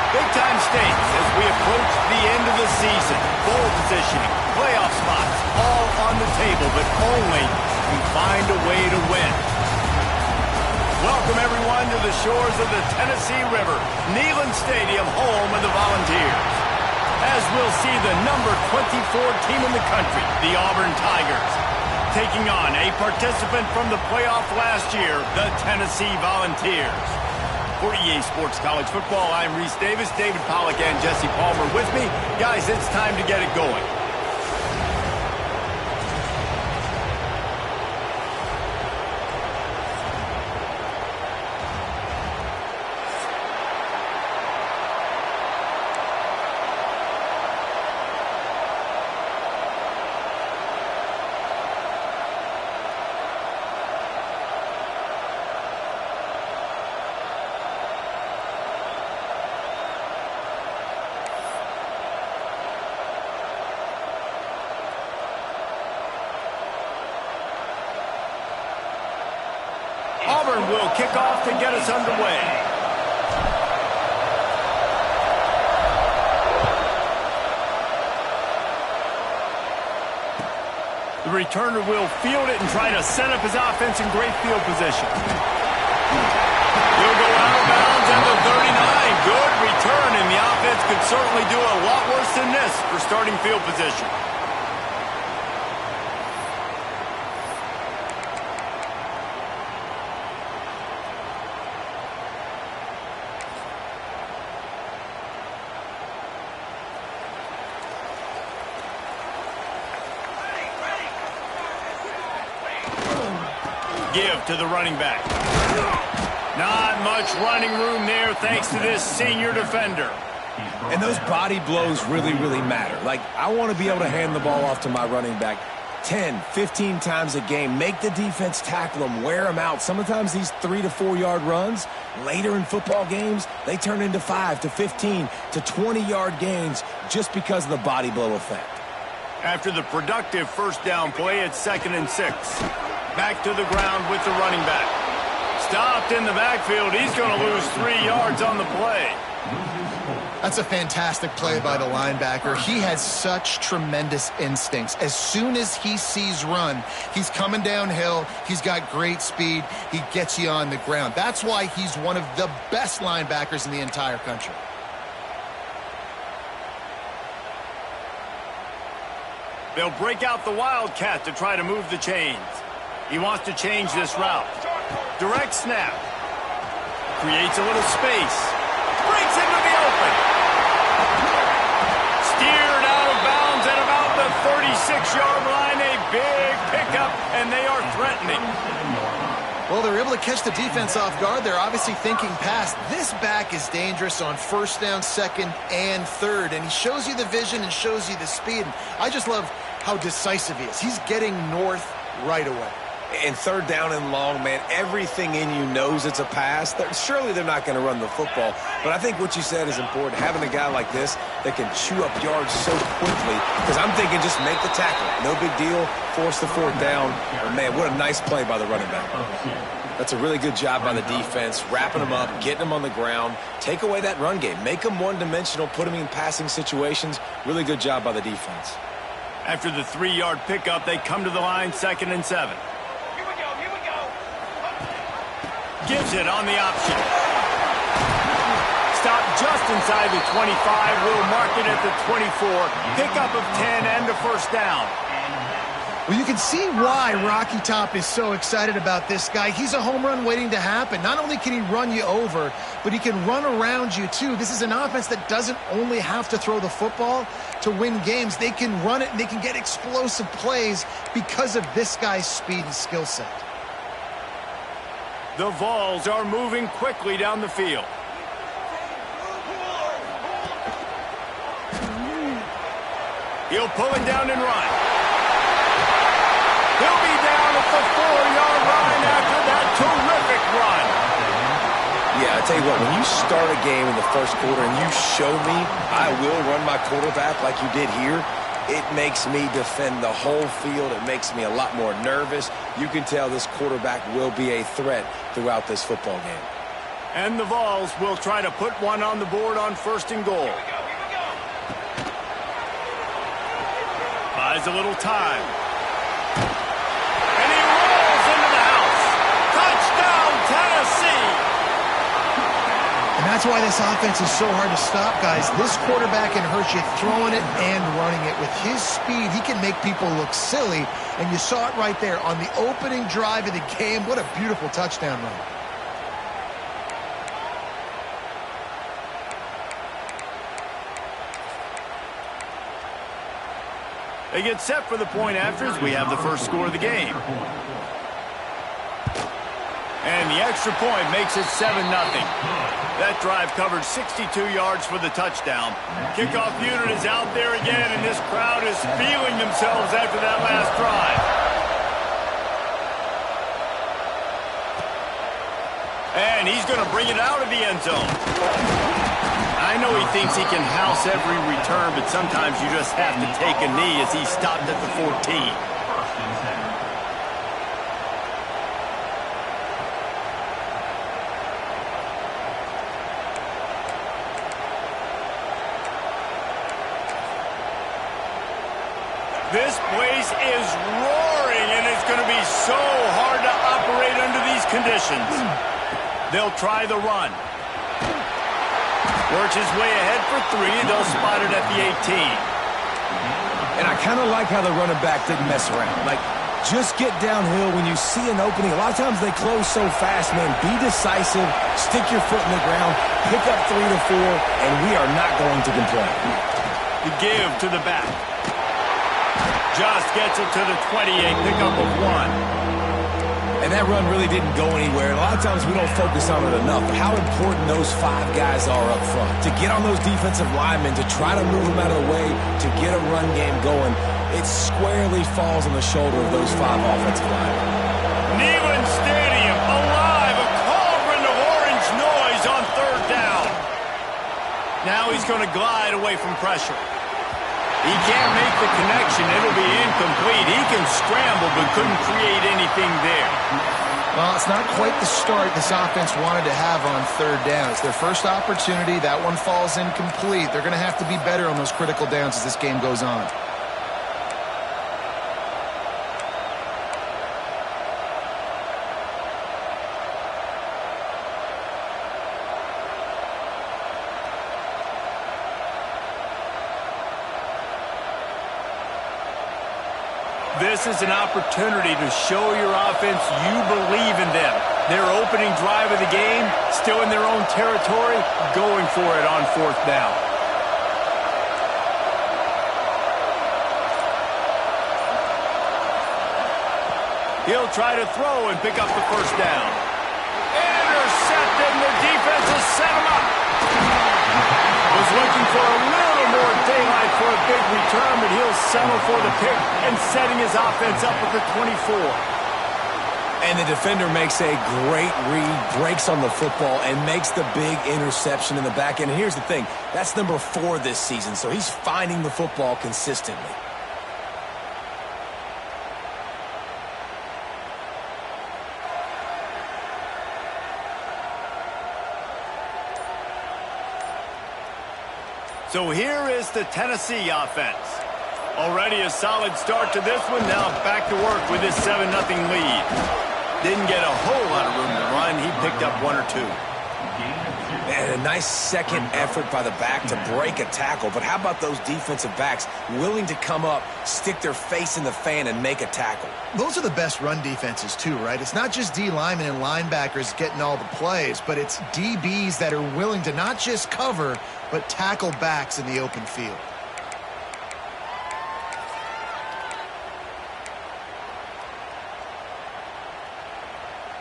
Big-time stakes as we approach the end of the season. Bowl positioning, playoff spots, all on the table, but only if you find a way to win. Welcome, everyone, to the shores of the Tennessee River, Neyland Stadium, home of the Volunteers. As we'll see the number 24 team in the country, the Auburn Tigers, taking on a participant from the playoff last year, the Tennessee Volunteers. For EA Sports College Football, I'm Reese Davis, David Pollack, and Jesse Palmer with me. Guys, it's time to get it going. Auburn will kick off to get us underway. The returner will field it and try to set up his offense in great field position. He'll go out of bounds at the 39. Good return, and the offense could certainly do a lot worse than this for starting field position. Give to the running back. Not much running room there thanks to this senior defender. And those body blows really, really matter. Like, I want to be able to hand the ball off to my running back 10, 15 times a game. Make the defense tackle them, wear them out. Sometimes these 3 to 4 yard runs, later in football games, they turn into 5 to 15 to 20 yard gains just because of the body blow effect. After the productive first down play, it's 2nd and 6. Back to the ground with the running back. Stopped in the backfield. He's going to lose 3 yards on the play. That's a fantastic play by the linebacker. He has such tremendous instincts. As soon as he sees run, he's coming downhill. He's got great speed. He gets you on the ground. That's why he's one of the best linebackers in the entire country. They'll break out the Wildcat to try to move the chains. He wants to change this route. Direct snap. Creates a little space. Breaks into the open. Steered out of bounds at about the 36-yard line. A big pickup, and they are threatening. Well, they're able to catch the defense off guard. They're obviously thinking pass. This back is dangerous on 1st down, 2nd, and 3rd. And he shows you the vision and shows you the speed. And I just love how decisive he is. He's getting north right away. And 3rd down and long, man, everything in you knows it's a pass. Surely they're not going to run the football. But I think what you said is important, having a guy like this that can chew up yards so quickly. Because I'm thinking just make the tackle. No big deal. Force the 4th down. But, man, what a nice play by the running back. That's a really good job by the defense, wrapping them up, getting them on the ground. Take away that run game. Make them one-dimensional, put them in passing situations. Really good job by the defense. After the 3-yard pickup, they come to the line, 2nd and 7. Gives it on the option. Stop just inside the 25. We'll mark it at the 24. Pickup of 10 and a 1st down. Well, you can see why Rocky Top is so excited about this guy. He's a home run waiting to happen. Not only can he run you over, but he can run around you too. This is an offense that doesn't only have to throw the football to win games. They can run it and they can get explosive plays because of this guy's speed and skill set. The Vols are moving quickly down the field. He'll pull it down and run. He'll be down at the 4-yard line after that terrific run. Yeah, I tell you what, when you start a game in the first quarter and you show me I will run my quarterback like you did here, it makes me defend the whole field. It makes me a lot more nervous. You can tell this quarterback will be a threat throughout this football game. And the Vols will try to put one on the board on 1st and goal. Buys a little time. And he rolls into the house. Touchdown, Tennessee! And that's why this offense is so hard to stop, guys. This quarterback can hurt you throwing it and running it. With his speed, he can make people look silly. And you saw it right there on the opening drive of the game. What a beautiful touchdown run. They get set for the point afters. We have the first score of the game. And the extra point makes it 7-0. That drive covered 62 yards for the touchdown. Kickoff unit is out there again, and this crowd is feeling themselves after that last drive. And he's going to bring it out of the end zone. I know he thinks he can house every return, but sometimes you just have to take a knee as he stopped at the 14. This place is roaring, and it's going to be so hard to operate under these conditions. They'll try the run. Works his way ahead for 3, and they'll spot it at the 18. And I kind of like how the running back didn't mess around. Like, just get downhill when you see an opening. A lot of times they close so fast, man. Be decisive, stick your foot in the ground, pick up 3 to 4, and we are not going to complain. The give to the back. Just gets it to the 28, pickup of 1. And that run really didn't go anywhere. And a lot of times we don't focus on it enough. But how important those 5 guys are up front. To get on those defensive linemen, to try to move them out of the way, to get a run game going, it squarely falls on the shoulder of those 5 offensive linemen. Neyland Stadium, alive, a cauldron of orange noise on 3rd down. Now he's going to glide away from pressure. He can't make the connection. It'll be incomplete. He can scramble, but couldn't create anything there. Well, it's not quite the start this offense wanted to have on 3rd down. It's their first opportunity. That one falls incomplete. They're going to have to be better on those critical downs as this game goes on. This is an opportunity to show your offense you believe in them. Their opening drive of the game, still in their own territory, going for it on 4th down. He'll try to throw and pick up the 1st down. Intercepted, and the defense has set him up. Was looking for a little more daylight for a big return, but he'll settle for the pick and setting his offense up at the 24. And the defender makes a great read, breaks on the football, and makes the big interception in the back end. And here's the thing, that's number 4 this season, so he's finding the football consistently. So here is the Tennessee offense. Already a solid start to this one. Now back to work with this 7-0 lead. Didn't get a whole lot of room to run. He picked up 1 or 2. And a nice second effort by the back to break a tackle. But how about those defensive backs willing to come up, stick their face in the fan, and make a tackle? Those are the best run defenses too, right? It's not just D linemen and linebackers getting all the plays, but it's DBs that are willing to not just cover, but tackle backs in the open field.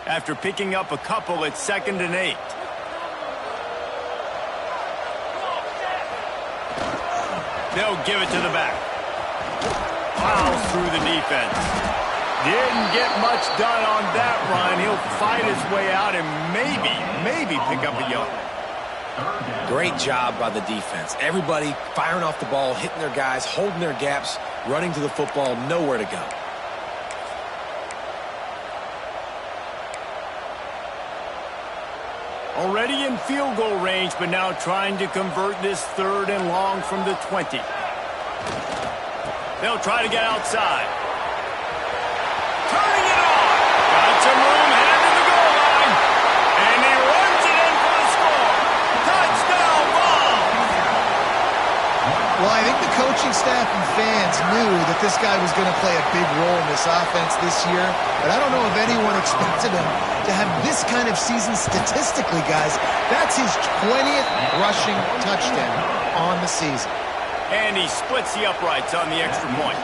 After picking up a couple, it's 2nd and 8. They'll give it to the back. Plows through the defense. Didn't get much done on that run. He'll fight his way out and maybe pick up a yard. Great job by the defense. Everybody firing off the ball, hitting their guys, holding their gaps, running to the football, nowhere to go. Already in field goal range, but now trying to convert this 3rd and long from the 20. They'll try to get outside. Turning it on. Got some room, headed to the goal line. And he runs it in for the score. Touchdown ball. Well, I think the coaching staff and fans knew that this guy was going to play a big role in this offense this year, but I don't know if anyone expected him to have this kind of season statistically, guys. That's his 20th rushing touchdown on the season. And he splits the uprights on the extra point.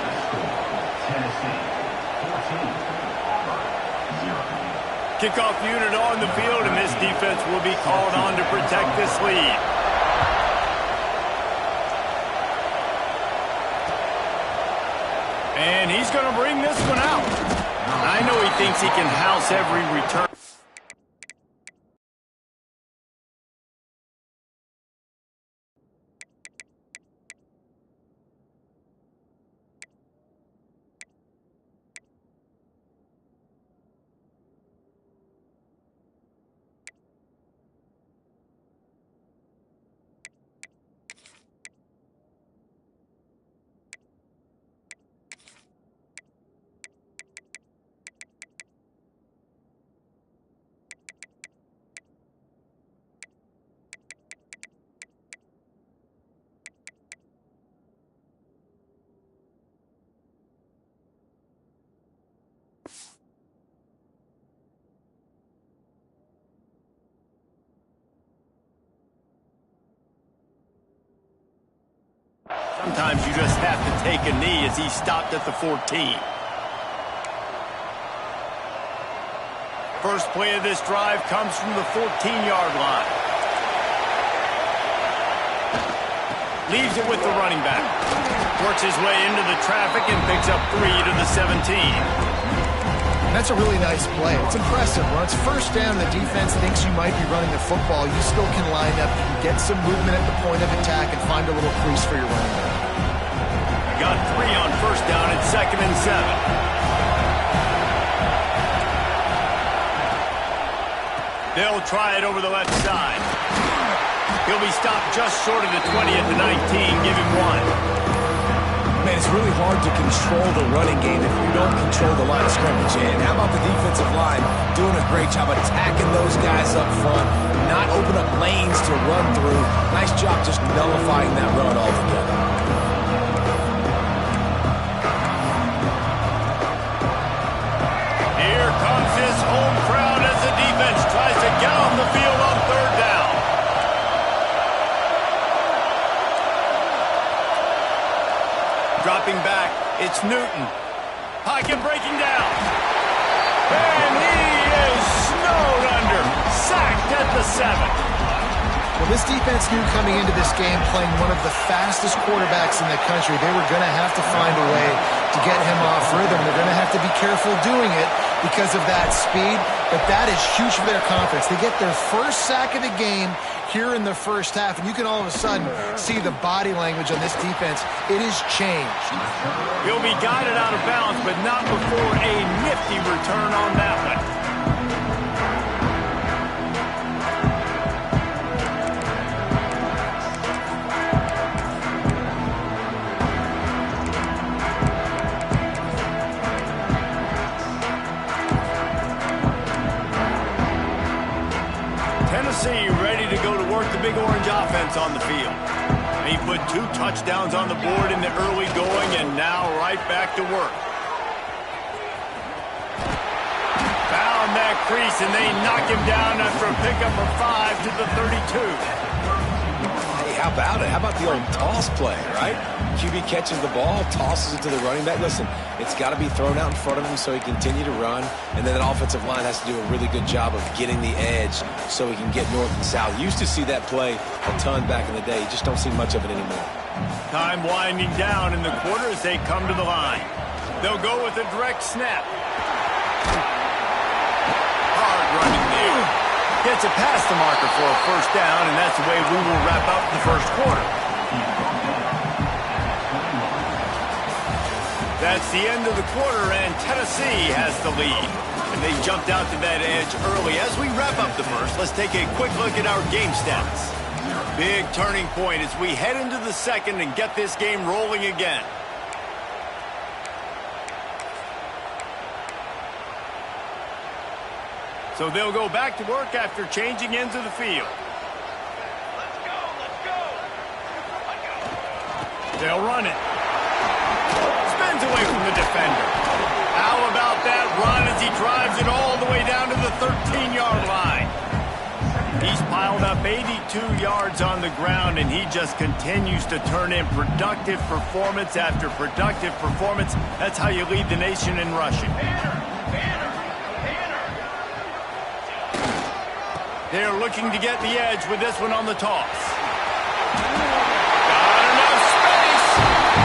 Kickoff unit on the field, and this defense will be called on to protect this lead. And he's going to bring this one out. I know he thinks he can house every return. Sometimes you just have to take a knee as he stopped at the 14. First play of this drive comes from the 14-yard line. Leaves it with the running back. Works his way into the traffic and picks up 3 to the 17. That's a really nice play. It's impressive. When it's first down, the defense thinks you might be running the football. You still can line up. You can get some movement at the point of attack and find a little crease for your running back. Got 3 on first down at 2nd and 7. They'll try it over the left side. He'll be stopped just short of the 20 at the 19. Give him 1. Man, it's really hard to control the running game if you don't control the line of scrimmage. And how about the defensive line doing a great job attacking those guys up front, not open up lanes to run through. Nice job just nullifying that run altogether. Here comes his home crowd as the defense tries to get off the field on 3rd down. Dropping back, it's Newton. Pocket breaking down. And he is snowed under. Sacked at the 7. Well, this defense knew coming into this game, playing one of the fastest quarterbacks in the country, they were going to have to find a way to get him off rhythm. They're going to have to be careful doing it because of that speed, but that is huge for their confidence. They get their first sack of the game here in the first half, and you can all of a sudden see the body language on this defense. It has changed. He'll be guided out of bounds, but not before a nifty return on that one. Tennessee ready to go to offense on the field. He put 2 touchdowns on the board in the early going, and now right back to work. Found that crease, and they knock him down after a pickup of 5 to the 32. Hey, how about it? How about the old toss play, right? QB catches the ball, tosses it to the running back. Listen, it's got to be thrown out in front of him so he can continue to run, and then that offensive line has to do a really good job of getting the edge so he can get north and south. Used to see that play a ton back in the day. You just don't see much of it anymore. Time winding down in the quarter as they come to the line. They'll go with a direct snap. Hard running there. Gets it past the marker for a first down, and that's the way we will wrap up the first quarter. That's the end of the quarter, and Tennessee has the lead. And they jumped out to that edge early. As we wrap up the first, let's take a quick look at our game stats. Big turning point as we head into the second and get this game rolling again. So they'll go back to work after changing ends of the field. They'll run it. Spins away from the defender. How about that run as he drives it all the way down to the 13-yard line? He's piled up 82 yards on the ground, and he just continues to turn in productive performance after productive performance. That's how you lead the nation in rushing. They're looking to get the edge with this one on the toss. Got enough space,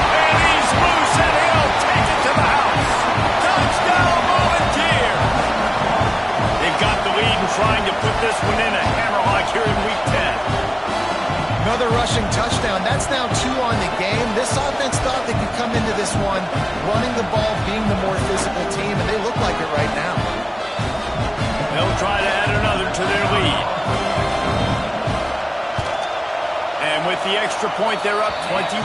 and he's loose, and he'll take it to the house. Touchdown, Volunteer! They've got the lead and trying to put this one in a hammerlock here in Week 10. Another rushing touchdown. That's now 2 on the game. This offense thought they could come into this one running the ball, being the more physical team, and they look like it right now. They'll try to add another to their lead. And with the extra point, they're up 21-0.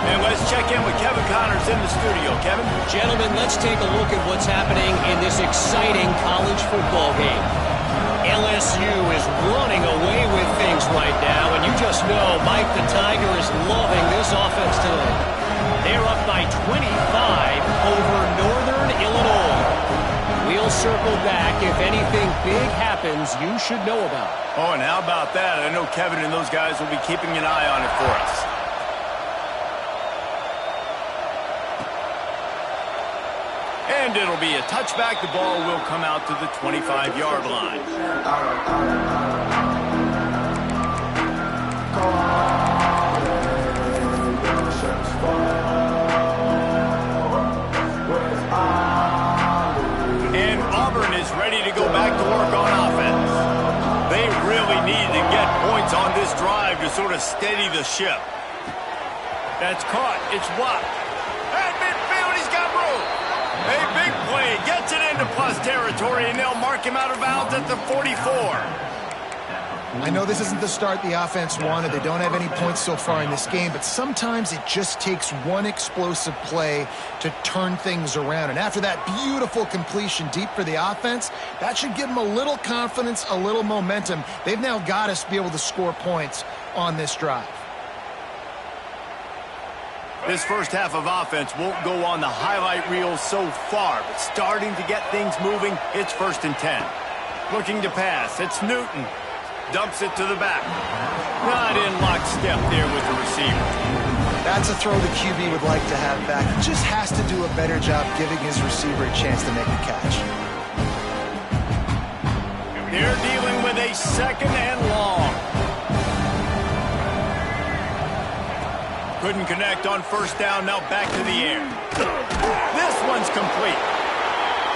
And let's check in with Kevin Connors in the studio. Kevin? Gentlemen, let's take a look at what's happening in this exciting college football game. LSU is running away with things right now, and you just know Mike the Tiger is loving this offense today. They're up by 25 over Northern Illinois. We'll circle back if anything big happens you should know about. Oh, and how about that? I know Kevin and those guys will be keeping an eye on it for us. And it'll be a touchback. The ball will come out to the 25-yard line. Ready to go back to work on offense. They really need to get points on this drive to sort of steady the ship. That's caught. It's Watt. At midfield, he's got room. A big play. Gets it into plus territory, and they'll mark him out of bounds at the 44. I know this isn't the start the offense wanted. They don't have any points so far in this game, but sometimes it just takes one explosive play to turn things around. And after that beautiful completion deep for the offense, that should give them a little confidence, a little momentum. They've now got us to be able to score points on this drive. This first half of offense won't go on the highlight reel so far, but starting to get things moving, it's 1st and 10. Looking to pass, it's Newton. Dumps it to the back. Not in lockstep there with the receiver. That's a throw the QB would like to have back. He just has to do a better job giving his receiver a chance to make the catch. They're dealing with a 2nd and long. Couldn't connect on 1st down, now back to the air. This one's complete.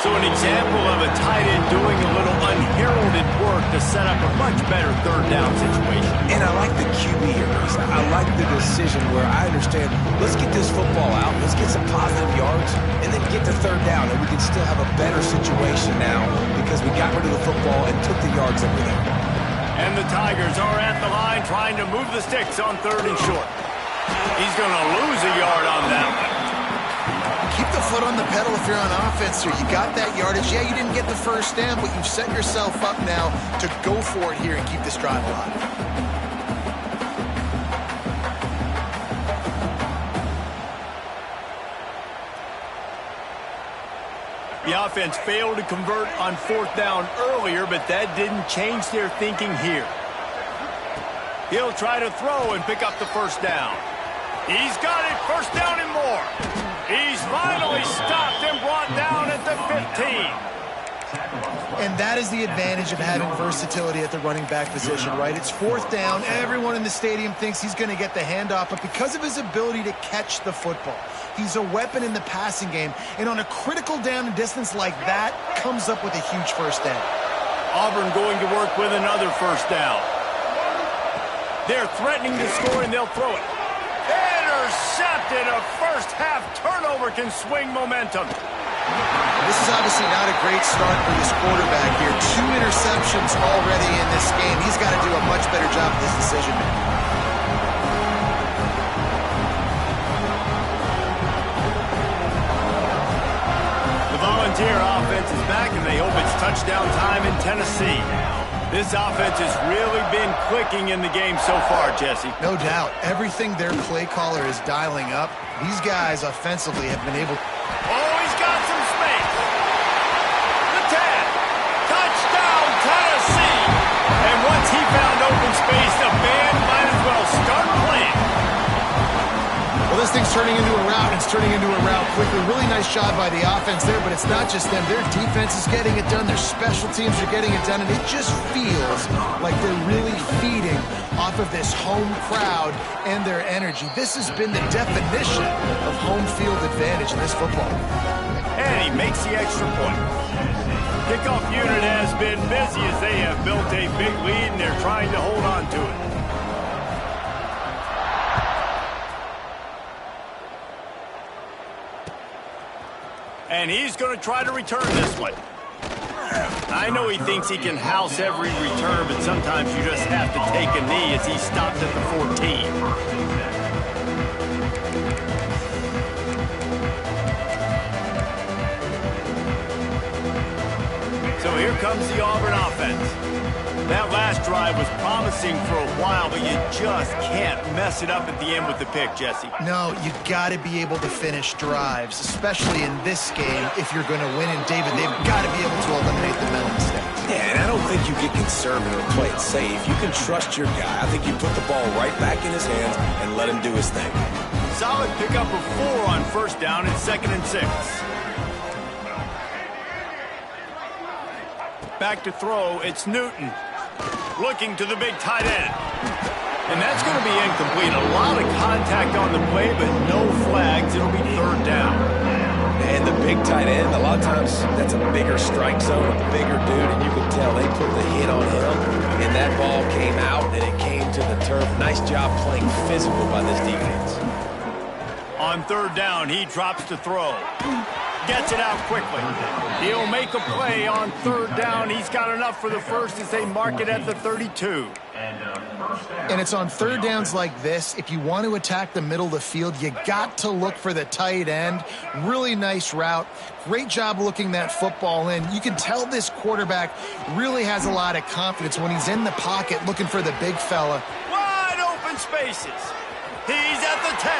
So an example of a tight end doing a little unheralded work to set up a much better 3rd down situation. And I like the QB here, Reese. I like the decision where I understand, let's get this football out, let's get some positive yards, and then get to 3rd down, and we can still have a better situation now because we got rid of the football and took the yards that were there. And the Tigers are at the line trying to move the sticks on 3rd and short. He's going to lose a yard on that one. Keep the foot on the pedal if you're on offense here. You got that yardage. Yeah, you didn't get the 1st down, but you've set yourself up now to go for it here and keep this drive alive. The offense failed to convert on 4th down earlier, but that didn't change their thinking here. He'll try to throw and pick up the 1st down. He's got it, 1st down and more. He's finally stopped and brought down at the 15. And that is the advantage of having versatility at the running back position, right? It's 4th down. Everyone in the stadium thinks he's going to get the handoff, but because of his ability to catch the football, he's a weapon in the passing game. And on a critical down and distance like that, comes up with a huge 1st down. Auburn going to work with another 1st down. They're threatening to score, and they'll throw it. Intercepted. A first-half turnover can swing momentum. This is obviously not a great start for this quarterback here. 2 interceptions already in this game. He's got to do a much better job of this decision-making. The Volunteer offense is back, and they hope it's touchdown time in Tennessee. This offense has really been clicking in the game so far, Jesse. No doubt. Everything their play caller is dialing up, these guys offensively have been able... Oh, he's got some space. The 10. Touchdown, Tennessee. And once he found open space, the band might as well start playing. Well, this thing's turning into a route. It's turning into a route quickly. Really nice job by the offense there, but it's not just them. Their defense is getting it done. Their special teams are getting it done, and it just feels like they're really feeding off of this home crowd and their energy. This has been the definition of home field advantage in this football. And he makes the extra point. Kickoff unit has been busy as they have built a big lead, and they're trying to hold on to it. And he's going to try to return this one. I know he thinks he can house every return, but sometimes you just have to take a knee as he stopped at the 14. So here comes the Auburn offense. That last drive was promising for a while, but you just can't mess it up at the end with the pick, Jesse. No, you got to be able to finish drives, especially in this game if you're going to win. And David, they've got to be able to eliminate the mental mistakes. Yeah, and I don't think you get conservative or play it safe. You can trust your guy. I think you put the ball right back in his hands and let him do his thing. Solid pickup of 4 on 1st down and 2nd and 6. Back to throw, it's Newton. Looking to the big tight end. And that's going to be incomplete. A lot of contact on the play, but no flags. It'll be 3rd down. And the big tight end, a lot of times that's a bigger strike zone, a bigger dude, and you can tell they put the hit on him, and that ball came out, and it came to the turf. Nice job playing physical by this defense. On 3rd down, he drops to throw. Gets it out quickly. He'll make a play on 3rd down. He's got enough for the first as they mark it at the 32. And it's on 3rd downs like this. If you want to attack the middle of the field, you got to look for the tight end. Really nice route. Great job looking that football in. You can tell this quarterback really has a lot of confidence when he's in the pocket looking for the big fella. Wide open spaces. He's at the 10.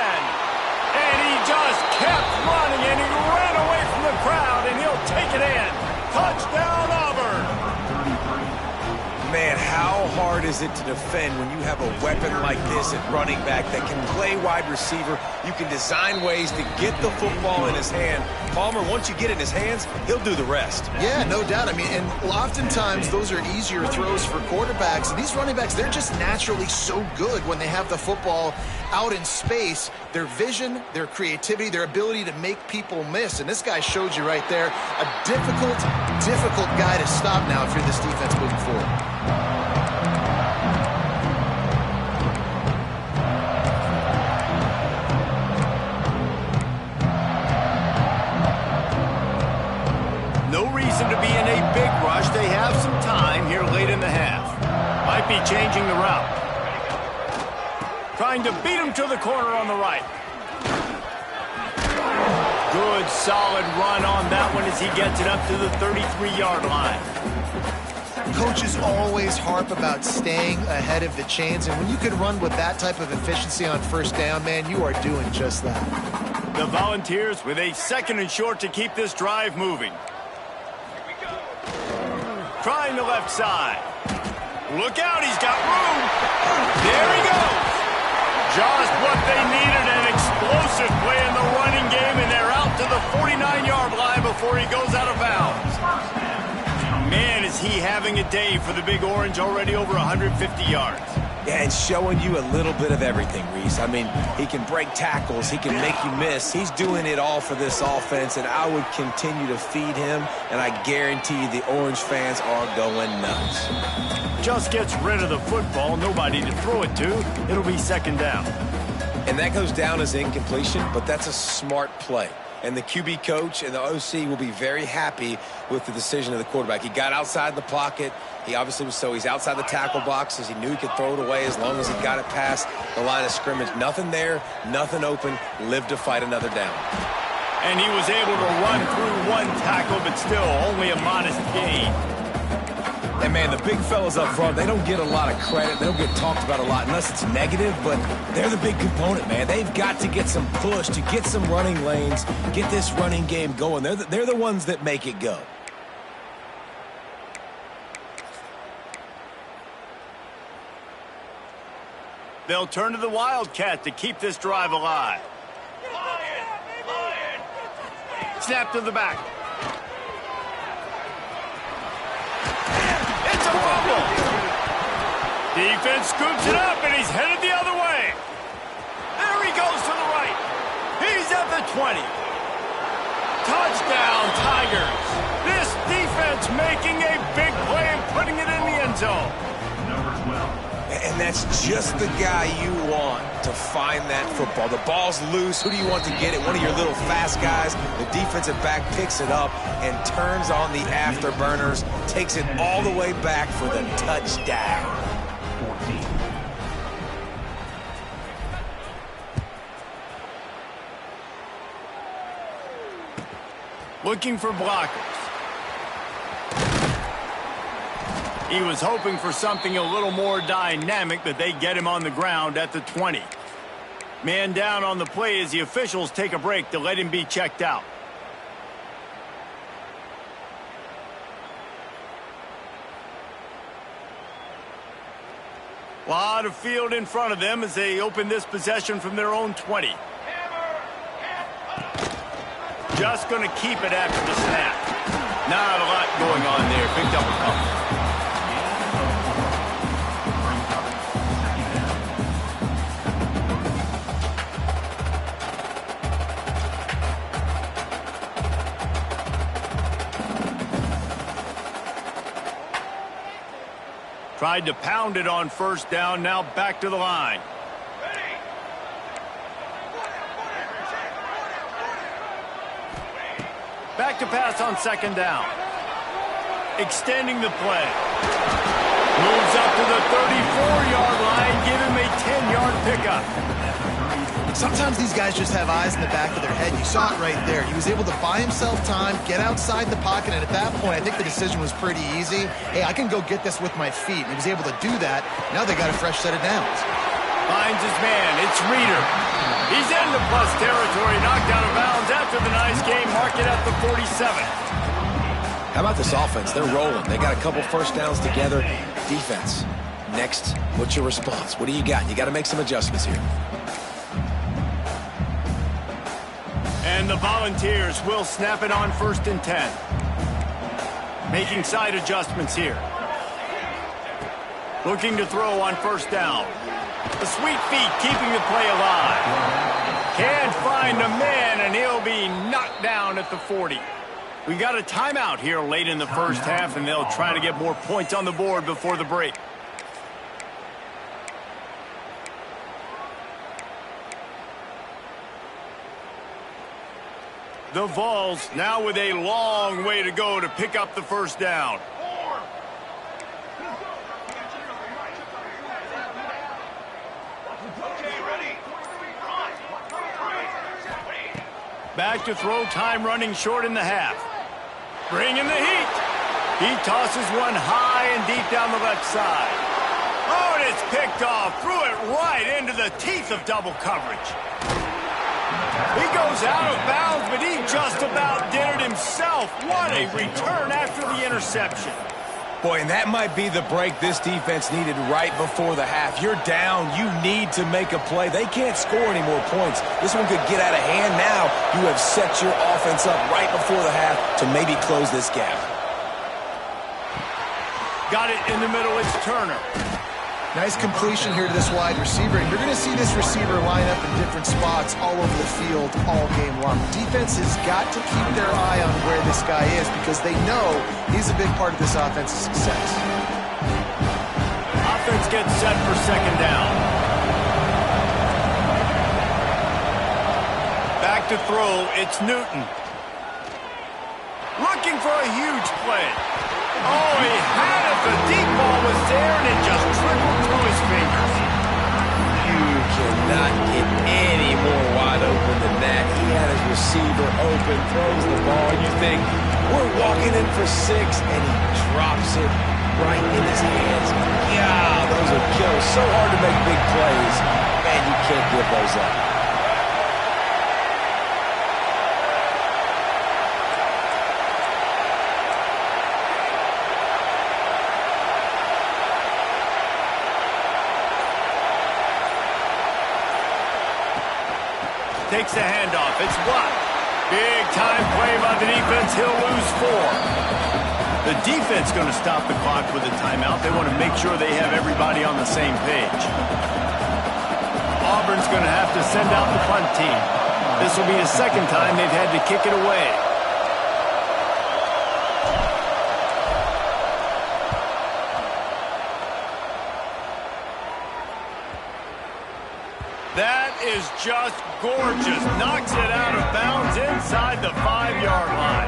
And he just kept running, and he ran away from the crowd, and he'll take it in. Touchdown, Auburn. Man, how hard is it to defend when you have a weapon like this at running back that can play wide receiver? You can design ways to get the football in his hand. Palmer, once you get it in his hands, he'll do the rest. Yeah, no doubt. I mean, and oftentimes those are easier throws for quarterbacks. And these running backs, they're just naturally so good when they have the football out in space. Their vision, their creativity, their ability to make people miss. And this guy showed you right there, a difficult guy to stop now if you're this defense moving forward. No reason to be in a big rush. They have some time here late in the half. Might be changing the route. Trying to beat him to the corner on the right. Good, solid run on that one as he gets it up to the 33-yard line. Coaches always harp about staying ahead of the chains, and when you can run with that type of efficiency on 1st down, man, you are doing just that. The Volunteers with a 2nd and short to keep this drive moving. trying the left side. Look out, he's got room. There he goes. Just what they needed, an explosive play in the running game, and they're out to the 49-yard line before he goes out of bounds. Man, is he having a day for the Big Orange, already over 150 yards. Yeah, and showing you a little bit of everything, Reese. I mean, he can break tackles. He can make you miss. He's doing it all for this offense, and I would continue to feed him, and I guarantee you the Orange fans are going nuts. Just gets rid of the football, nobody to throw it to. It'll be second down. And that goes down as incompletion, but that's a smart play. And the QB coach and the OC will be very happy with the decision of the quarterback. He got outside the pocket. He obviously was he's outside the tackle boxes. He knew he could throw it away as long as he got it past the line of scrimmage. Nothing there, nothing open, lived to fight another down. And he was able to run through one tackle, but still only a modest gain. And, man, the big fellas up front, they don't get a lot of credit. They don't get talked about a lot unless it's negative, but they're the big component, man. They've got to get some push, to get some running lanes, get this running game going. They're the ones that make it go. They'll turn to the Wildcat to keep this drive alive. Snap to the back. It's a fumble. Defense scoops it up, and he's headed the other way. There he goes to the right. He's at the 20. Touchdown, Tigers. This defense making a big play and putting it in the end zone. And that's just the guy you want to find that football. The ball's loose. Who do you want to get it? One of your little fast guys. The defensive back picks it up and turns on the afterburners, takes it all the way back for the touchdown. 14. Looking for blockers. He was hoping for something a little more dynamic, but they get him on the ground at the 20. Man down on the play as the officials take a break to let him be checked out. A lot of field in front of them as they open this possession from their own 20. Just going to keep it after the snap. Not a lot going on there. Picked up a couple. Tried to pound it on first down, now back to the line. Back to pass on second down. Extending the play. Moves up to the 34-yard line, give him a 10-yard pickup. Sometimes these guys just have eyes in the back of their head. You saw it right there. He was able to buy himself time, get outside the pocket, and at that point, I think the decision was pretty easy. Hey, I can go get this with my feet. And he was able to do that. Now they got a fresh set of downs. Finds his man. It's Reeder. He's into plus territory, knocked out of bounds after the nice game. Mark it at the 47. How about this offense? They're rolling. They got a couple first downs together. Defense. Next, what's your response? What do you got? You got to make some adjustments here. And the Volunteers will snap it on 1st and 10. Making side adjustments here. Looking to throw on first down. The sweet feet keeping the play alive. Can't find a man, and he'll be knocked down at the 40. We got a timeout here late in the first half, and they'll try to get more points on the board before the break. The Vols now with a long way to go to pick up the first down. Back to throw, time running short in the half. Bringing the heat. He tosses one high and deep down the left side. Oh, and it's picked off. Threw it right into the teeth of double coverage. He goes out of bounds, but he just about did it himself. What a return after the interception. Boy, and that might be the break this defense needed right before the half. You're down. You need to make a play. They can't score any more points. This one could get out of hand now. You have set your offense up right before the half to maybe close this gap. Got it in the middle. It's Turner. Nice completion here to this wide receiver. And you're going to see this receiver line up in different spots all over the field all game long. Defense has got to keep their eye on where this guy is because they know he's a big part of this offense's success. Offense gets set for second down. Back to throw. It's Newton. Looking for a huge play. Oh, he had it. The deep ball was there, and it just trickled through his fingers. You cannot get any more wide open than that. He had his receiver open, throws the ball. You think, we're walking in for 6, and he drops it right in his hands. Yeah, those are killers. So hard to make big plays. Man, you can't give those up. Takes the handoff. It's blocked. Big time play by the defense. He'll lose 4. The defense going to stop the clock with a timeout. They want to make sure they have everybody on the same page. Auburn's going to have to send out the punt team. This will be the second time they've had to kick it away. That is just gorgeous. Knocks it out of bounds inside the 5-yard line.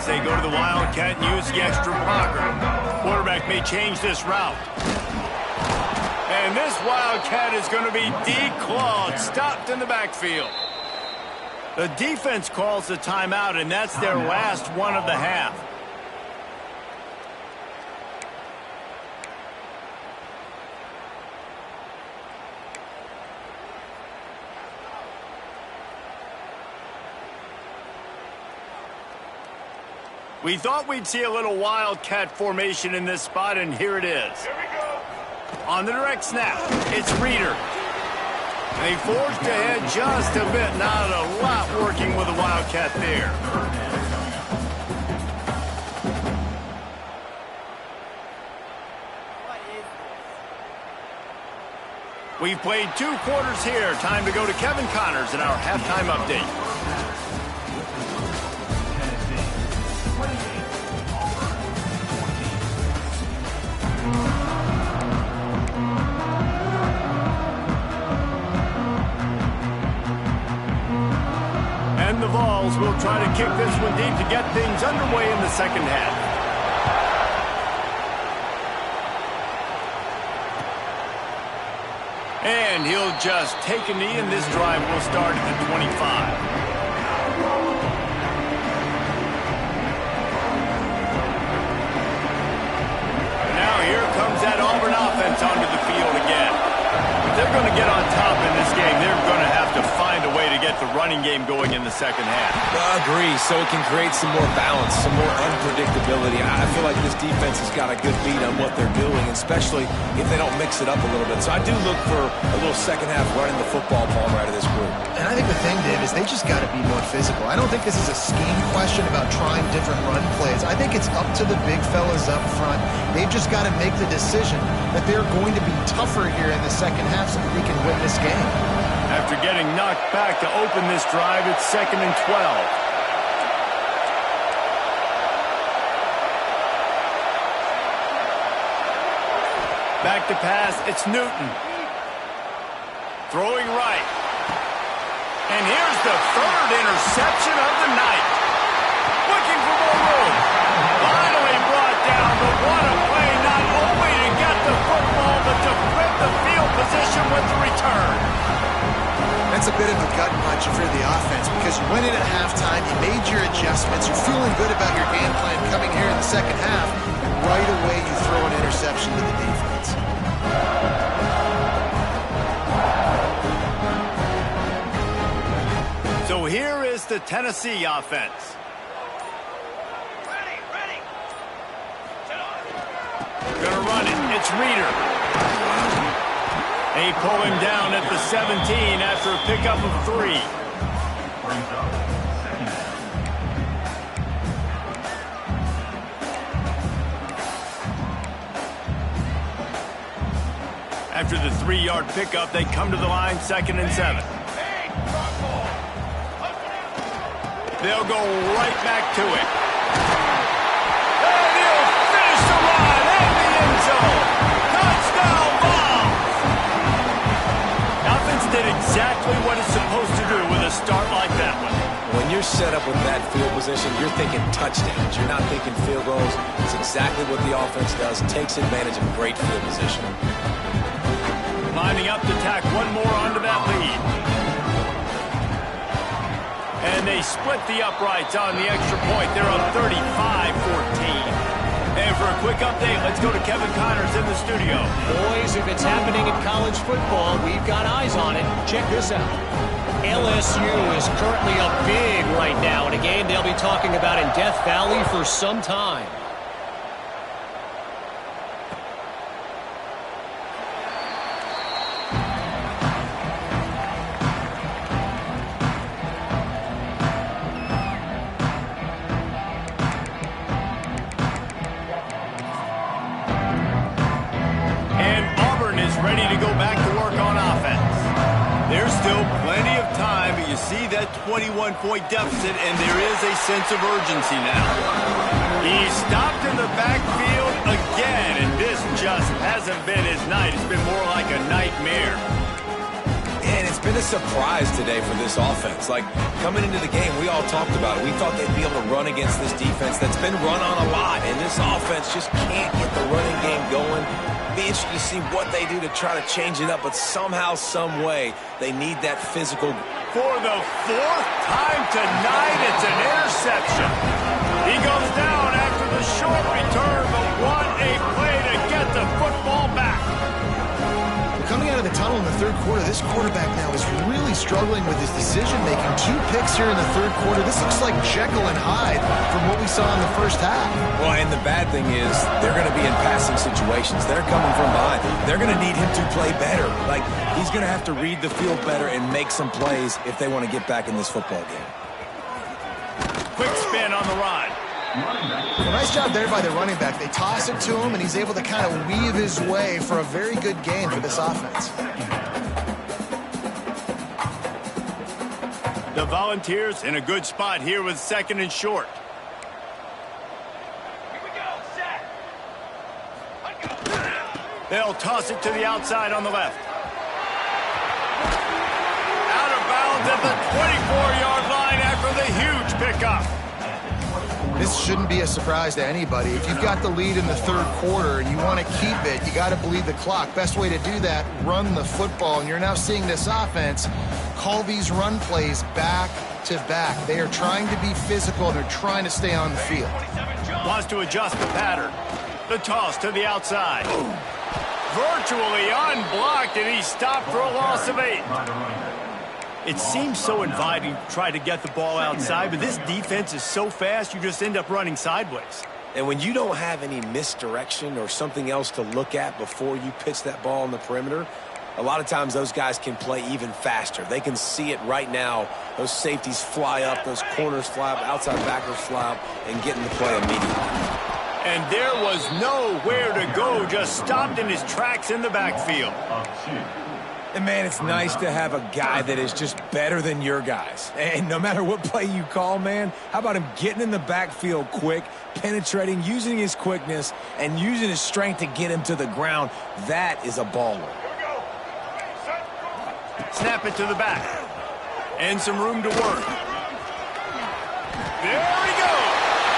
They go to the Wildcat and use the extra blocker. Quarterback may change this route. And this Wildcat is going to be declawed, stopped in the backfield. The defense calls the timeout, and that's their last one of the half. We thought we'd see a little Wildcat formation in this spot, and here it is. Here we go. On the direct snap, it's Reeder. They forced ahead just a bit. Not a lot working with the Wildcat there. We've played 2 quarters here. Time to go to Kevin Connors in our halftime update. And the Vols will try to kick this one deep to get things underway in the second half. And he'll just take a knee, and this drive will start at the 25. Here comes that Auburn offense onto the field again. If they're going to get on top in this game, they're going to have to find a way to get the running game going in the second half. I agree, so it can create some more balance, some more unpredictability. I feel like this defense has got a good beat on what they're doing, especially if they don't mix it up a little bit. So I do look for a little second half running the football ball right of this group. And I think the thing, Dave, is they just got to be more physical. I don't think this is a scheme question about trying different run plays. I think it's up to the big fellas up front. They've just got to make the decision that they're going to be tougher here in the second half so that they can win this game. After getting knocked back to open this drive, it's 2nd and 12. Back to pass, it's Newton. Throwing right. And here's the 3rd interception of the night. Looking for more room. Finally brought down, but what a play, not only to get the football, but to flip That's a bit of a gut punch for the offense because you went in at halftime, you made your adjustments, you're feeling good about your game plan coming here in the second half, and right away you throw an interception to the defense. So here is the Tennessee offense. Gonna run it. It's Reader. They pull him down at the 17 after a pickup of 3. After the 3-yard pickup, they come to the line, 2nd and 7. They'll go right back to it. And he'll finish the run in the end zone. Touchdown ball. Offense did exactly what it's supposed to do with a start like that one. When you're set up with that field position, you're thinking touchdowns. You're not thinking field goals. It's exactly what the offense does. Takes advantage of great field position. Lining up to tack one more onto that lead. And they split the uprights on the extra point. They're up 35-14. And for a quick update, let's go to Kevin Connors in the studio. Boys, if it's happening in college football, we've got eyes on it. Check this out. LSU is currently up big right now in a game they'll be talking about in Death Valley for some time. Ready to go back to work on offense. There's still plenty of time, but you see that 21-point deficit, and there is a sense of urgency now. He stopped in the backfield again, and this just hasn't been his night. It's been more like a nightmare. And it's been a surprise today for this offense. Like, coming into the game, we all talked about it. We thought they'd be able to run against this defense that's been run on a lot, and this offense just can't get the running game going. Be interested to see what they do to try to change it up, but somehow, some way, they need that physical. For the 4th time tonight, it's an interception. He goes down after the short return, but what a play to get the football back. Coming out of the tunnel in the third quarter, this quarterback now is really struggling with his decision-making. 2 picks here in the third quarter. This looks like Jekyll and Hyde from what we saw in the first half. Well, and the bad thing is they're going to be in passing situations. They're coming from behind. They're going to need him to play better. Like, he's going to have to read the field better and make some plays if they want to get back in this football game. Quick spin on the run. Well, nice job there by the running back. They toss it to him, and he's able to kind of weave his way for a very good gain for this offense. The Volunteers in a good spot here with 2nd and short. They'll toss it to the outside on the left. Out of bounds at the 24-yard line after the huge pickup. This shouldn't be a surprise to anybody. If you've got the lead in the third quarter and you want to keep it, you got to bleed the clock. Best way to do that, run the football. And you're now seeing this offense call these run plays back to back. They are trying to be physical. They're trying to stay on the field. Wants to adjust the pattern. The toss to the outside. Virtually unblocked, and he's stopped for a loss of 8. It seems so inviting to try to get the ball outside, but this defense is so fast, you just end up running sideways. And when you don't have any misdirection or something else to look at before you pitch that ball on the perimeter, a lot of times those guys can play even faster. They can see it right now. Those safeties fly up, those corners fly up, outside backers fly up, and get in the play immediately. And there was nowhere to go, just stopped in his tracks in the backfield. And, man, it's nice to have a guy that is just better than your guys. And no matter what play you call, man, how about him getting in the backfield quick, penetrating, using his quickness, and using his strength to get him to the ground? That is a baller. Snap it to the back. And some room to work. There we go.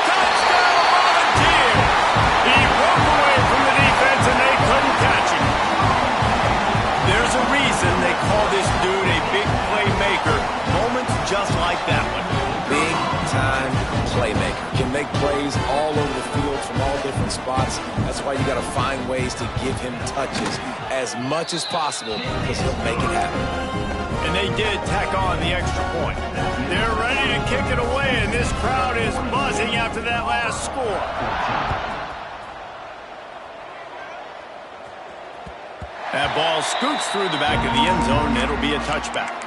Touchdown, Volunteers. He broke away from the defense, and they couldn't catch him. There's a reason they call this dude a big playmaker. playmaker. Can make plays all over the field from all different spots. That's why you got to find ways to give him touches as much as possible because he'll make it happen. And they did tack on the extra point. They're ready to kick it away, and this crowd is buzzing after that last score. That ball scoots through the back of the end zone, and it'll be a touchback.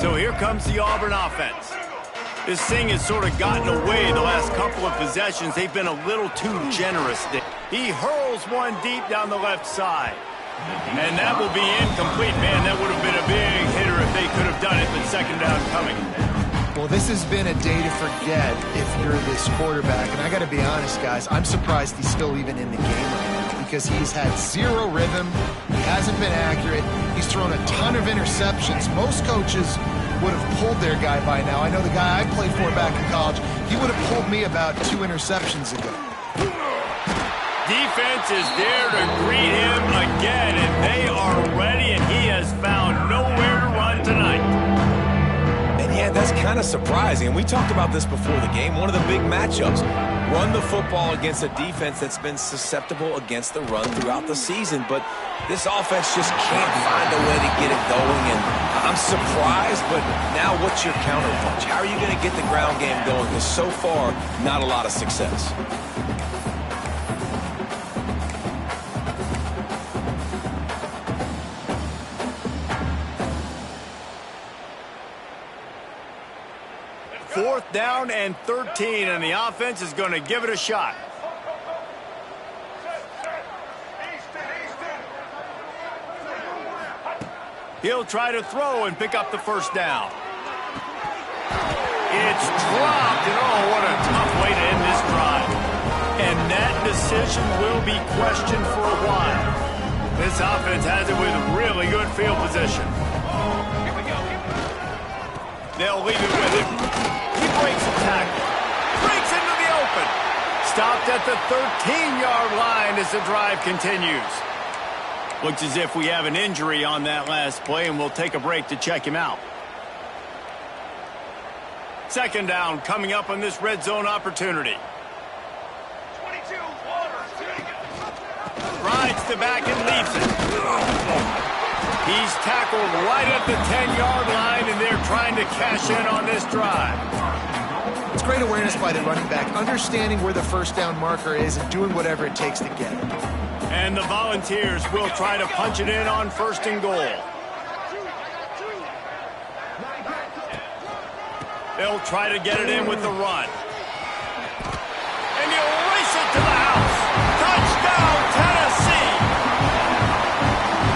So here comes the Auburn offense. This thing has sort of gotten away the last couple of possessions. They've been a little too generous. He hurls one deep down the left side. And that will be incomplete. Man, that would have been a big hitter if they could have done it, but second down coming. Well, this has been a day to forget if you're this quarterback. And I got to be honest, guys, I'm surprised he's still even in the game right now because he's had zero rhythm. He hasn't been accurate. He's thrown a ton of interceptions. Most coaches would have pulled their guy by now. I know the guy I played for back in college, he would have pulled me about 2 interceptions ago. Defense is there to greet him again, and they are ready, and he has found nowhere to run tonight. And yeah, that's kind of surprising. And we talked about this before the game. One of the big matchups. Run the football against a defense that's been susceptible against the run throughout the season. But this offense just can't find a way to get it going. And I'm surprised, but now what's your counterpunch? How are you going to get the ground game going? Because so far, not a lot of success. Fourth down and 13, and the offense is going to give it a shot. He'll try to throw and pick up the first down. It's dropped, and oh, what a tough way to end this drive. And that decision will be questioned for a while. This offense has it with really good field position. They'll leave it with him. He breaks the tackle. Breaks into the open. Stopped at the 13-yard line as the drive continues. Looks as if we have an injury on that last play, and we'll take a break to check him out. Second down coming up on this red zone opportunity. Rides the back and leaves it. He's tackled right at the 10-yard line, and they're trying to cash in on this drive. It's great awareness by the running back, understanding where the first down marker is and doing whatever it takes to get it. And the Volunteers will try to punch it in on first and goal. They'll try to get it in with the run. And he'll race it to the house. Touchdown, Tennessee!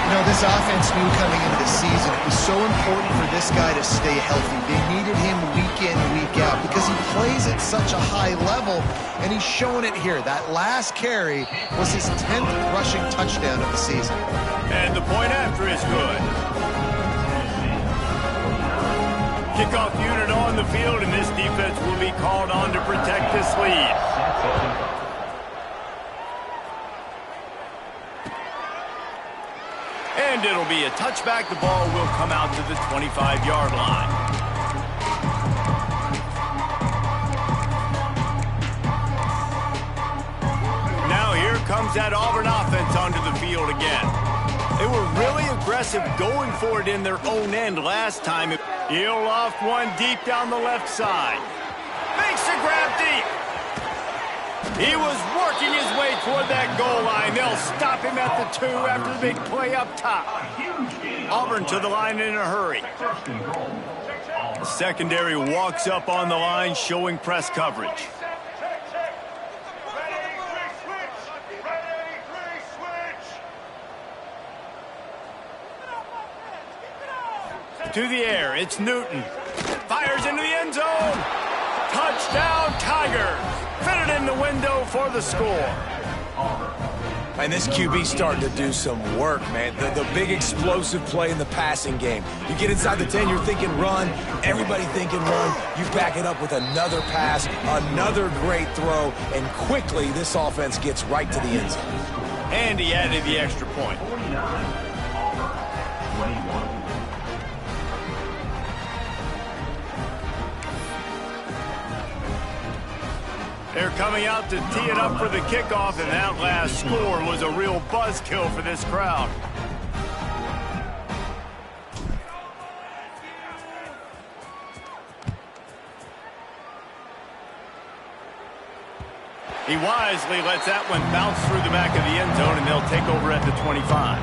You know, this offense knew coming into the season it was so important for this guy to stay healthy. They needed him week in, week out because he plays at such a high level, and he's showing it here. That last carry was his 10th rushing touchdown of the season. And the point after is good. Kickoff unit on the field, and this defense will be called on to protect this lead. And it'll be a touchback. The ball will come out to the 25-yard line. Now here comes that Auburn offense onto the field again. They were really aggressive going for it in their own end last time. He'll loft one deep down the left side. Makes a grab deep. He was working his way toward that goal line. They'll stop him at the 2 after the big play up top. Auburn to the line in a hurry. The secondary walks up on the line, showing press coverage. To the air, it's Newton. Fires into the end zone. Touchdown, Tigers. Fitted in the window for the score. And this QB's starting to do some work, man. The big explosive play in the passing game. You get inside the 10, you're thinking run. Everybody thinking run. You back it up with another pass, another great throw, and quickly this offense gets right to the end zone. And he added the extra point. They're coming out to tee it up for the kickoff, and that last score was a real buzzkill for this crowd. He wisely lets that one bounce through the back of the end zone, and they'll take over at the 25.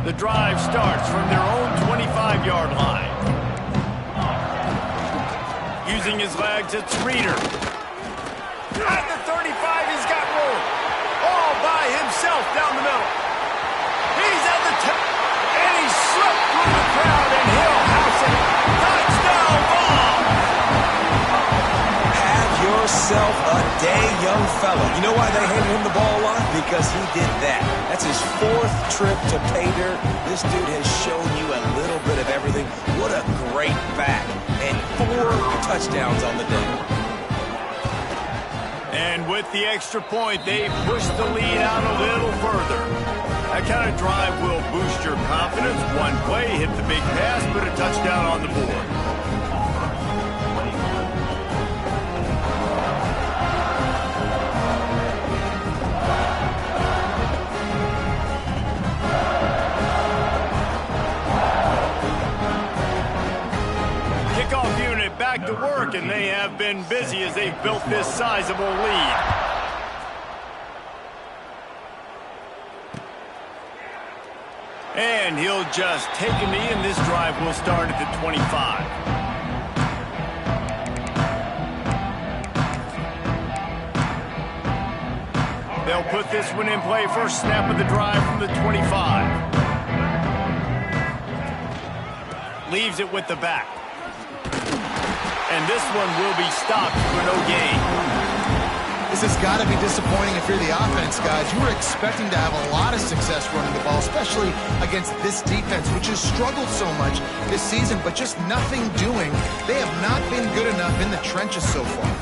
The drive starts from their own 25-yard line. Using his legs, it's Reeder. At the 35, he's got room. All by himself down the middle. He's at the top, and he slipped through the crowd, and he'll house it. Touchdown ball! Have yourself a day, young fella. You know why they handed him the ball a lot? Because he did that. That's his 4th trip to pay dirt. This dude has shown you a little bit of everything. What a great back. And 4 touchdowns on the day. And with the extra point, they push the lead out a little further. That kind of drive will boost your confidence. One play, hit the big pass, put a touchdown on the board. Back to work, and they have been busy as they've built this sizable lead. And he'll just take a knee, and this drive will start at the 25. They'll put this one in play. First snap of the drive from the 25. Leaves it with the back. And this one will be stopped for no gain. This has got to be disappointing if you're the offense, guys. You were expecting to have a lot of success running the ball, especially against this defense, which has struggled so much this season, but just nothing doing. They have not been good enough in the trenches so far.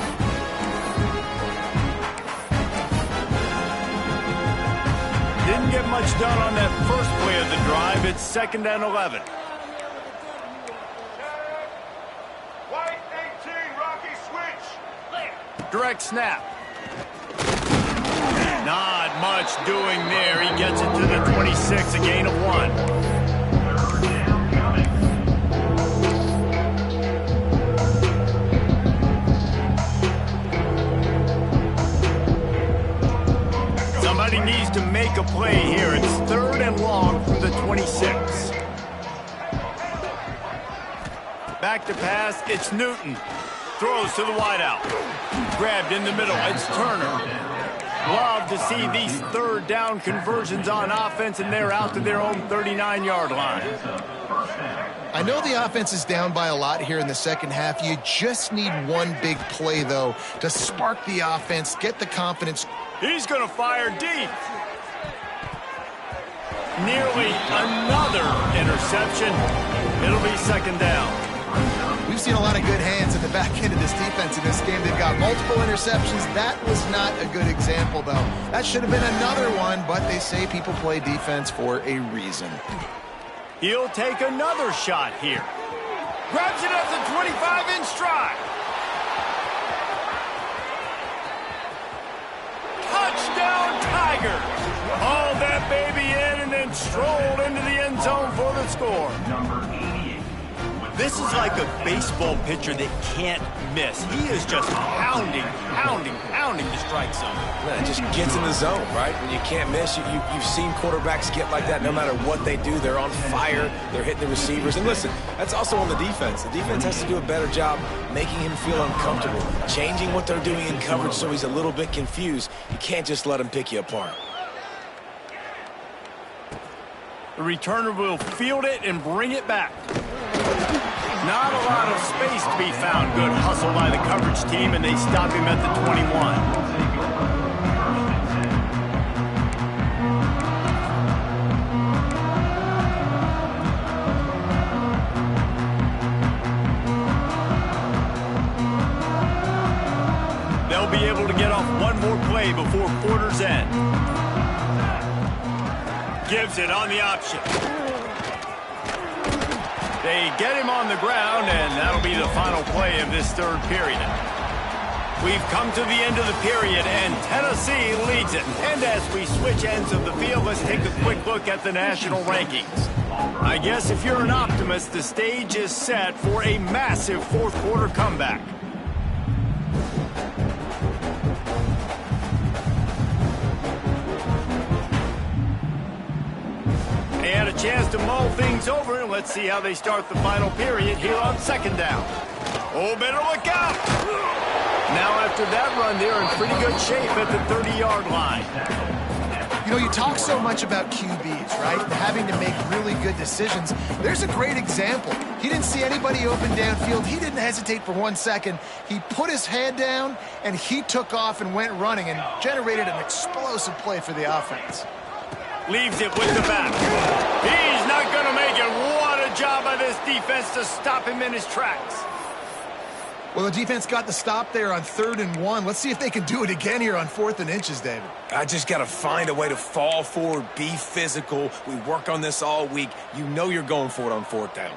Didn't get much done on that first play of the drive. It's 2nd and 11. Direct snap. Not much doing there. He gets it to the 26, a gain of 1. Somebody needs to make a play here. It's 3rd and long from the 26. Back to pass. It's Newton. Throws to the wideout. Grabbed in the middle. It's Turner. Love to see these 3rd down conversions on offense, and they're out to their own 39-yard line. I know the offense is down by a lot here in the second half. You just need one big play, though, to spark the offense, get the confidence. He's going to fire deep. Nearly another interception. It'll be 2nd down. We've seen a lot of good hands at the back end of this defense in this game. They've got multiple interceptions. That was not a good example, though. That should have been another one, but they say people play defense for a reason. He'll take another shot here. Grabs it at the 25 in stride. Touchdown, Tigers. Haul that baby in and then strolled into the end zone for the score. Number 88 with This is like a baseball pitcher that can't miss. He is just pounding the strike zone. It just gets in the zone, right? When you can't miss, you've seen quarterbacks get like that no matter what they do. They're on fire. They're hitting the receivers. And listen, that's also on the defense. The defense has to do a better job making him feel uncomfortable, changing what they're doing in coverage so he's a little bit confused. You can't just let him pick you apart. The returner will field it and bring it back. Not a lot of space to be found. Good hustle by the coverage team, and they stop him at the 21. They'll be able to get off one more play before quarter's end. Gives it on the option. They get him on the ground, and that'll be the final play of this third period. We've come to the end of the period, and Tennessee leads it. And as we switch ends of the field, let's take a quick look at the national rankings. I guess if you're an optimist, the stage is set for a massive fourth-quarter comeback. They had a chance to mull things over. Let's see how they start the final period here on second down. Oh, better look out! Now after that run, they're in pretty good shape at the 30-yard line. You know, you talk so much about QBs, right? Having to make really good decisions. There's a great example. He didn't see anybody open downfield. He didn't hesitate for 1 second. He put his head down, and he took off and went running and generated an explosive play for the offense. Leaves it with the back. He's not going to make it. What a job by this defense to stop him in his tracks. Well, the defense got the stop there on 3rd and 1. Let's see if they can do it again here on 4th and inches, David. I just got to find a way to fall forward, be physical. We work on this all week. You know you're going for it on 4th down.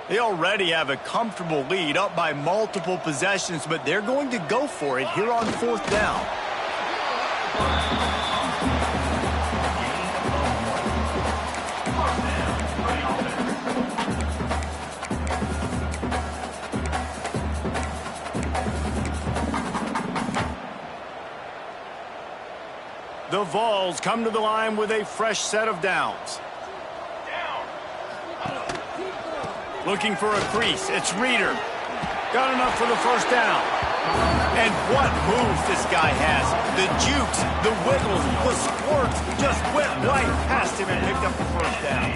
They already have a comfortable lead up by multiple possessions, but they're going to go for it here on 4th down. The Vols come to the line with a fresh set of downs. Looking for a crease. It's Reeder. Got enough for the first down. And what moves this guy has. The jukes, the wiggles, the squirts just went right past him and picked up the first down.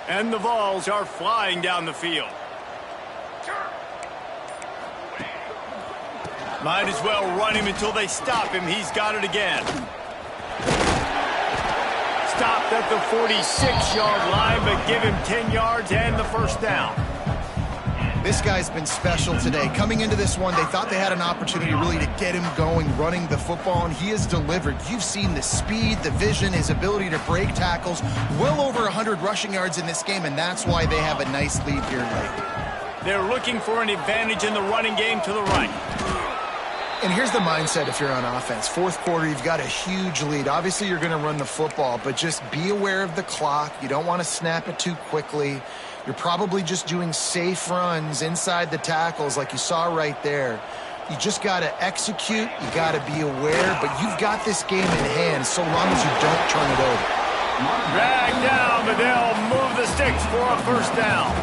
And the Vols are flying down the field. Might as well run him until they stop him. He's got it again. Stopped at the 46-yard line, but give him 10 yards and the first down. This guy's been special today. Coming into this one, they thought they had an opportunity really to get him going, running the football, and he has delivered. You've seen the speed, the vision, his ability to break tackles. Well over 100 rushing yards in this game, and that's why they have a nice lead here late. They're looking for an advantage in the running game to the right. And here's the mindset if you're on offense. 4th quarter, you've got a huge lead. Obviously, you're going to run the football, but just be aware of the clock. You don't want to snap it too quickly. You're probably just doing safe runs inside the tackles like you saw right there. You just got to execute. You got to be aware, but you've got this game in hand so long as you don't turn it over. Drag down, but they'll move the sticks for a first down.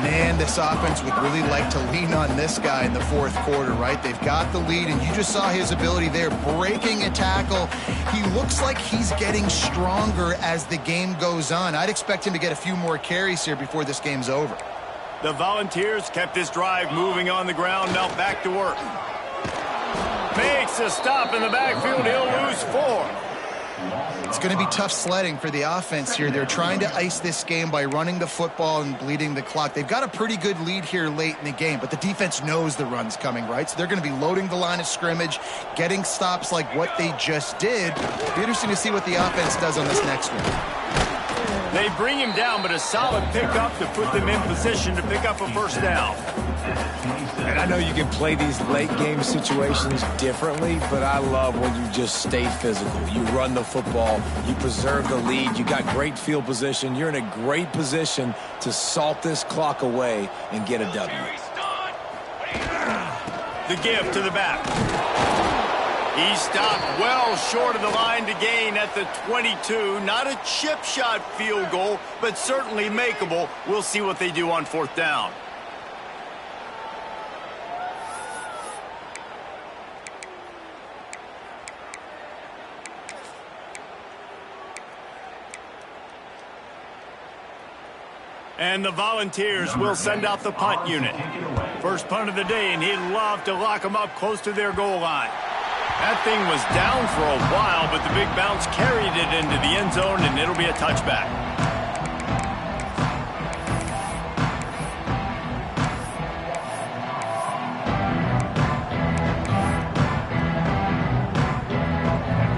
Man, this offense would really like to lean on this guy in the 4th quarter, right? They've got the lead, and you just saw his ability there, breaking a tackle. He looks like he's getting stronger as the game goes on. I'd expect him to get a few more carries here before this game's over. The Volunteers kept this drive moving on the ground, now back to work. Makes a stop in the backfield, he'll lose 4. It's going to be tough sledding for the offense here. They're trying to ice this game by running the football and bleeding the clock. They've got a pretty good lead here late in the game, but the defense knows the run's coming, right? So they're going to be loading the line of scrimmage, getting stops like what they just did. It'll be interesting to see what the offense does on this next one. They bring him down, but a solid pickup to put them in position to pick up a first down. And And I know you can play these late-game situations differently, but I love when you just stay physical. You run the football, you preserve the lead, you got great field position, you're in a great position to salt this clock away and get a W. The give to the back. He stopped well short of the line to gain at the 22. Not a chip shot field goal, but certainly makeable. We'll see what they do on 4th down. And the Volunteers will send out the punt unit. First punt of the day, and he'd love to lock them up close to their goal line. That thing was down for a while, but the big bounce carried it into the end zone, and it'll be a touchback.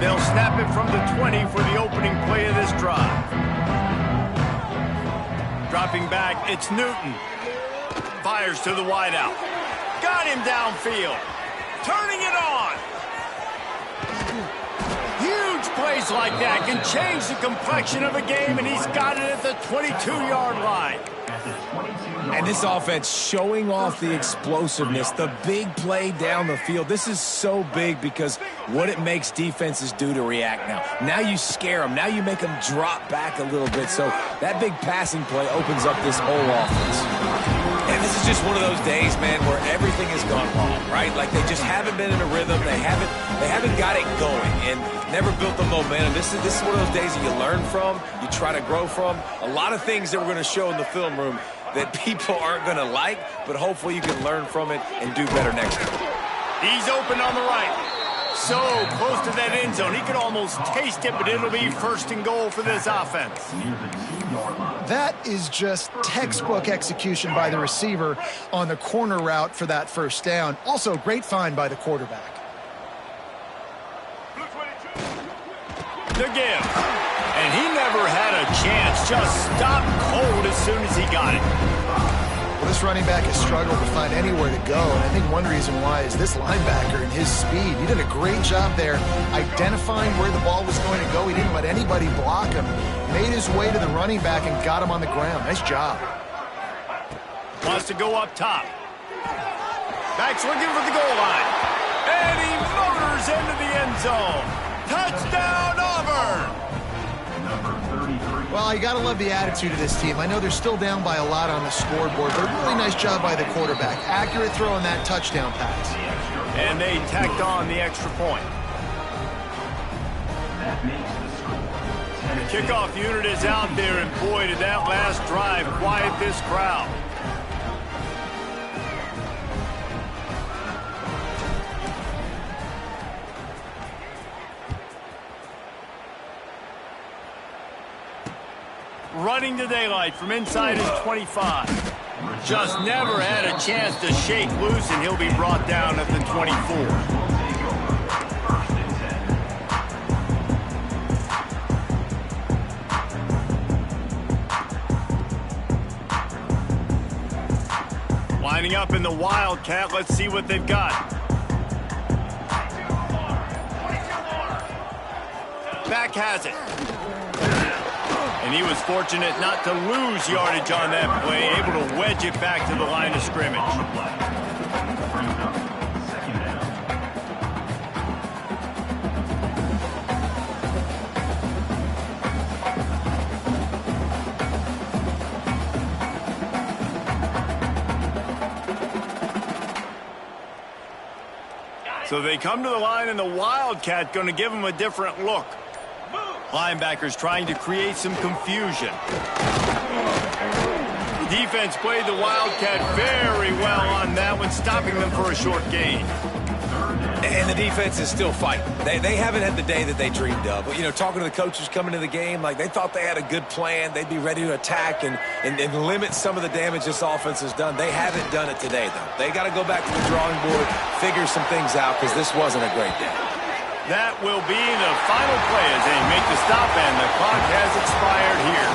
They'll snap it from the 20 for the opening play of this drive. Dropping back, it's Newton. Fires to the wideout. Got him downfield. Turning it on. Huge plays like that can change the complexion of a game, and he's got it at the 22-yard line. And this offense showing off the explosiveness, the big play down the field. This is so big because what it makes defenses do to react now. Now you scare them. Now you make them drop back a little bit. So that big passing play opens up this whole offense. And this is just one of those days, man, where everything has gone wrong, right? Like they just haven't been in a rhythm. They haven't got it going and never built the momentum. This is one of those days that you learn from, you try to grow from. A lot of things that we're going to show in the film room that people aren't going to like, but hopefully you can learn from it and do better next time. He's open on the right. So close to that end zone. He could almost taste it, but it'll be 1st and goal for this offense. That is just textbook execution by the receiver on the corner route for that 1st down. Also, great find by the quarterback. The give. And he never had a chance. Just stopped cold as soon as he got it. Well, this running back has struggled to find anywhere to go, and I think one reason why is this linebacker and his speed. He did a great job there identifying where the ball was going to go. He didn't let anybody block him. Made his way to the running back and got him on the ground. Nice job. Wants to go up top. Back's looking for the goal line. And he motors into the end zone. Touchdown, Auburn! Well, you got to love the attitude of this team. I know they're still down by a lot on the scoreboard, but a really nice job by the quarterback. Accurate throw on that touchdown pass. And they tacked on the extra point. The kickoff unit is out there, and boy, did that last drive quiet this crowd. Running to daylight from inside his 25. Just never had a chance to shake loose, and he'll be brought down at the 24. Lining up in the Wildcat. Let's see what they've got. Back has it. And he was fortunate not to lose yardage on that play, able to wedge it back to the line of scrimmage. So they come to the line, and the Wildcat going to give them a different look. Linebackers trying to create some confusion. Defense played the Wildcat very well on that one, stopping them for a short gain. And the defense is still fighting. They haven't had the day that they dreamed of. But, you know, talking to the coaches coming to the game, like they thought they had a good plan. They'd be ready to attack and limit some of the damage this offense has done. They haven't done it today, though. They got to go back to the drawing board, figure some things out, because this wasn't a great day. That will be the final play as they make the stop, and the clock has expired here.